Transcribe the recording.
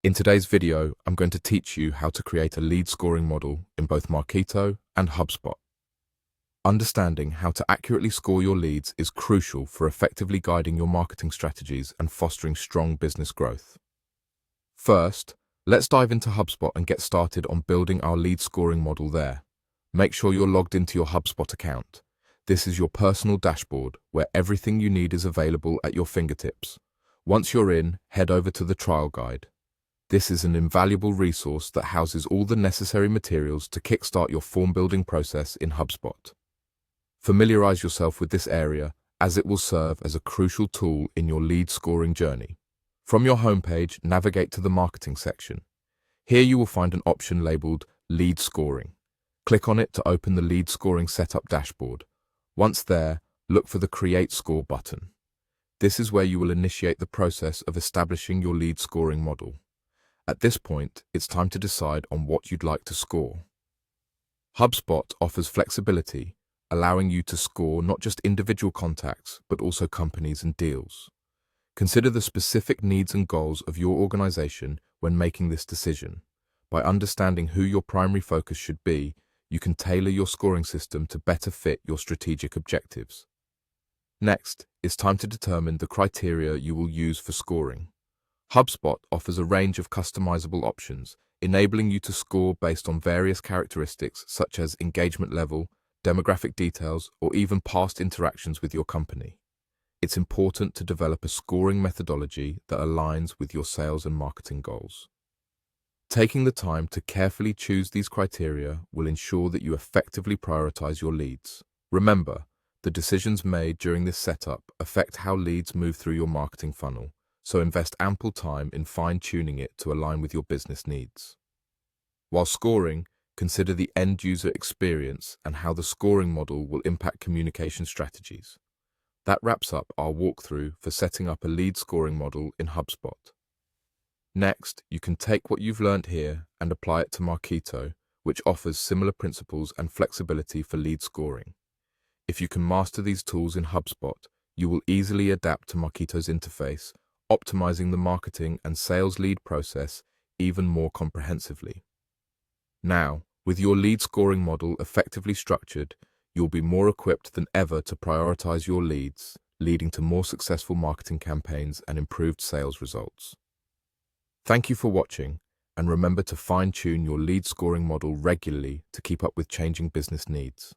In today's video, I'm going to teach you how to create a lead scoring model in both Marketo and HubSpot. Understanding how to accurately score your leads is crucial for effectively guiding your marketing strategies and fostering strong business growth. First, let's dive into HubSpot and get started on building our lead scoring model there. Make sure you're logged into your HubSpot account. This is your personal dashboard where everything you need is available at your fingertips. Once you're in, head over to the trial guide. This is an invaluable resource that houses all the necessary materials to kickstart your form-building process in HubSpot. Familiarize yourself with this area as it will serve as a crucial tool in your lead scoring journey. From your homepage, navigate to the marketing section. Here you will find an option labeled Lead Scoring. Click on it to open the lead scoring setup dashboard. Once there, look for the Create Score button. This is where you will initiate the process of establishing your lead scoring model. At this point, it's time to decide on what you'd like to score. HubSpot offers flexibility, allowing you to score not just individual contacts, but also companies and deals. Consider the specific needs and goals of your organization when making this decision. By understanding who your primary focus should be, you can tailor your scoring system to better fit your strategic objectives. Next, it's time to determine the criteria you will use for scoring. HubSpot offers a range of customizable options, enabling you to score based on various characteristics such as engagement level, demographic details, or even past interactions with your company. It's important to develop a scoring methodology that aligns with your sales and marketing goals. Taking the time to carefully choose these criteria will ensure that you effectively prioritize your leads. Remember, the decisions made during this setup affect how leads move through your marketing funnel, so invest ample time in fine-tuning it to align with your business needs. While scoring, consider the end-user experience and how the scoring model will impact communication strategies. That wraps up our walkthrough for setting up a lead scoring model in HubSpot. Next, you can take what you've learned here and apply it to Marketo, which offers similar principles and flexibility for lead scoring. If you can master these tools in HubSpot, you will easily adapt to Marketo's interface, optimizing the marketing and sales lead process even more comprehensively. Now, with your lead scoring model effectively structured, you'll be more equipped than ever to prioritize your leads, leading to more successful marketing campaigns and improved sales results. Thank you for watching, and remember to fine-tune your lead scoring model regularly to keep up with changing business needs.